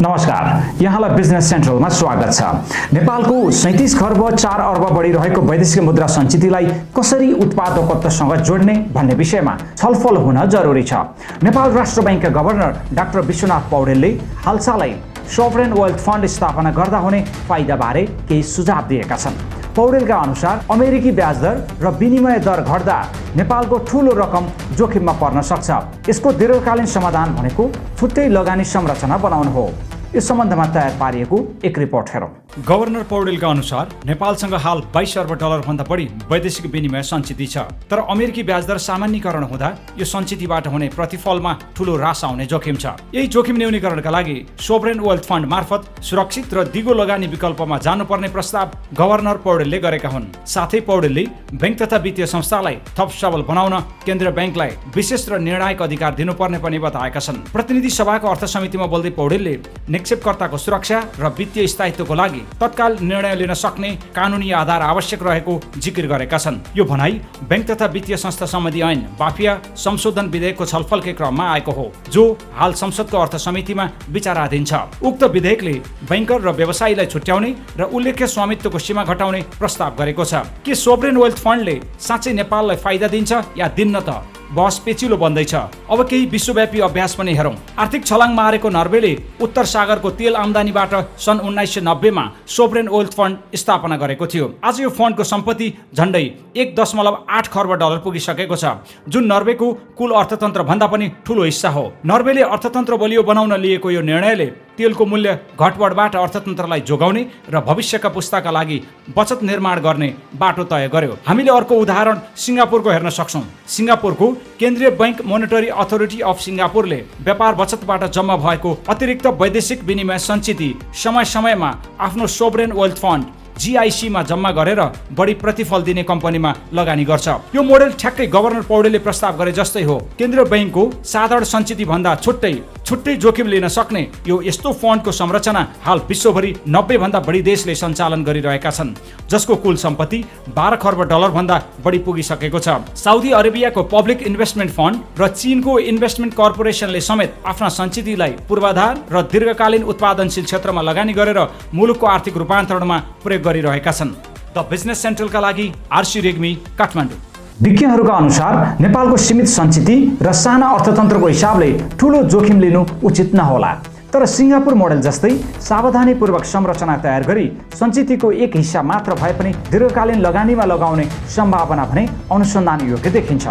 नमस्कार, यहाँलाई बिजनेस सेन्ट्रलमा स्वागत छ। नेपालको 37 खर्ब 4 अर्ब बढी रहेको वैदेशिक मुद्रा सञ्चितलाई कसरी उत्पादकतासँग जोड्ने भन्ने विषयमा छलफल हुन जरुरी छ। नेपाल राष्ट्र बैंकका गभर्नर डाक्टर विश्वनाथ पौडेलले हालसालै सोभरेन वेल्थ फन्ड स्थापना गर्दा हुने फाइदाबारे केही सुझाव दिएका छन्। पौडेलका अनुसार अमेरिकी ब्याज दर र विनिमय दर घट्दा नेपालको ठूलो रकम जोखिममा पर्न सक्छ। यसको दीर्घकालीन समाधान भनेको छुट्टै लगानी संरचना बनाउनु हो। यस सम्बन्धमा तयार पारिएको एक रिपोर्ट हेरौँ। गभर्नर पौडेलका अनुसार नेपालसँग हाल 22 अर्ब डलर भन्दा बढी वैदेशिक विनिमय सञ्चित छ। तर अमेरिकी ब्याज दर सामान्यकरण हुँदा यो सञ्चितबाट हुने प्रतिफलमा ठूलो ह्रास आउने जोखिम छ। यही जोखिम न्यूनीकरणका लागि सोभरेन वेल्थ फन्ड मार्फत सुरक्षित र दिगो लगानी विकल्पमा जानुपर्ने प्रस्ताव गभर्नर पौडेलले गरेका हुन्। साथै पौडेलले बैंक तथा वित्तीय संस्थालाई थप सबल बनाउन केन्द्रीय बैंकलाई विशेष र निर्णायक अधिकार दिनुपर्ने पनि बताएका छन्। प्रतिनिधि सभाको अर्थ समितिमा बोल्दै पौडेलले निक्षेपकर्ताको सुरक्षा र वित्तीय स्थायित्वको लागि तत्काल निर्णय लिन सक्ने कानुनी आधार आवश्यक रहेको जिकिर गरेका छन्। यो भनाई बैंक तथा वित्तीय संस्था सम्बन्धी ऐन बाफिया संशोधन विधेयकको छलफलकै क्रममा आएको हो, जो हाल संसदको अर्थ समितिमा विचाराधीन छ। उक्त विधेयकले बैंकर र व्यवसायीलाई छुट्याउने र उल्लेख्य स्वामित्वको सीमा घटाउने प्रस्ताव गरेको छ। के सोभरेन वेल्थ फन्डले साँच्चै नेपाललाई फाइदा दिन्छ या दिन्न त? बहस पेचिलो बन्दैछ। अब केही विश्वव्यापी अभ्यास पनि हेरौँ। आर्थिक छलाङ मारेको नर्वेले उत्तर सागरको तेल आम्दानीबाट सन् 1990 मा सोभरेन वेल्थ फन्ड स्थापना गरेको थियो। आज यो फन्डको सम्पत्ति झन्डै 1.8 खर्ब डलर पुगिसकेको छ, जुन नर्वेको कुल अर्थतन्त्र भन्दा पनि ठूलो हिस्सा हो। नर्वेले अर्थतन्त्र बलियो बनाउन लिएको यो निर्णयले तेलको मूल्य घटबढबाट अर्थतन्त्रलाई जोगाउने र भविष्यका पुस्ताका लागि बचत निर्माण गर्ने बाटो तय गर्यो। हामीले अर्को उदाहरण सिङ्गापुरको हेर्न सक्छौँ। सिङ्गापुरको केन्द्रीय बैंक मोनेटरी अथोरिटी अफ सिङ्गापुरले व्यापार बचतबाट जम्मा भएको अतिरिक्त वैदेशिक विनिमय सञ्चित समय समयमा आफ्नो सोभरेन वेल्थ फन्ड GIC मा जम्मा गरेर बढी प्रतिफल दिने कम्पनीमा लगानी गर्छ। यो मोडेल ठ्याक्कै गभर्नर पौडेलले प्रस्ताव गरे जस्तै हो। केन्द्रीय बैंकको साधारण सञ्चित भन्दा छुट्टै जोखिम लिन सक्ने यो यस्तो फन्डको संरचना हाल विश्वभरि 90 भन्दा बढी देशले सञ्चालन गरिरहेका छन्, जसको कुल सम्पत्ति 12 खर्ब डलर भन्दा बढी पुगिसकेको छ। साउदी अरेबियाको पब्लिक इन्भेस्टमेन्ट फन्ड र चीनको इन्भेस्टमेन्ट कर्पोरेसनले समेत आफ्ना सञ्चितलाई पूर्वाधार र दीर्घकालीन उत्पादनशील क्षेत्रमा लगानी गरेर मुलुकको आर्थिक रूपान्तरणमा प्रयोग गरिरहेका छन्। द बिजनेस सेन्ट्रलका लागि आरसी रेग्मी, काठमाडौँ। विज्ञहरूका अनुसार नेपालको सीमित सञ्चित र साना अर्थतन्त्रको हिसाबले ठूलो जोखिम लिनु उचित नहोला। तर सिङ्गापुर मोडेल जस्तै सावधानीपूर्वक संरचना तयार गरी सञ्चितको एक हिस्सा मात्र भए पनि दीर्घकालीन लगानीमा लगाउने सम्भावना भने अनुसन्धान योग्य देखिन्छ।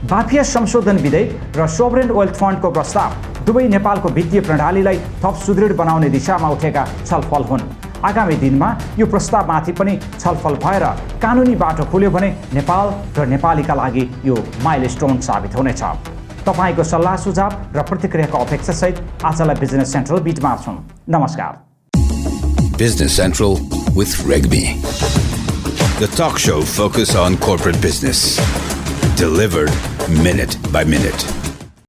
बाफिया संशोधन विधेयक र सोभरेन वेल्थ फन्डको प्रस्ताव दुवै नेपालको वित्तीय प्रणालीलाई थप सुदृढ बनाउने दिशामा उठेका छलफल हुन्। आगामी दिनमा यो प्रस्तावमाथि पनि छलफल भएर कानुनी बाटो खुल्यो भने नेपाल र नेपालीका लागि यो माइलस्टोन साबित हुनेछ। तपाईको सल्लाह सुझाव र प्रतिक्रियाको अपेक्षासहित आजलाई बिजनेस सेन्ट्रल बिटमा छौँ। नमस्कार। Business Central with Regmi, the talk show focused on corporate business, delivered minute by minute.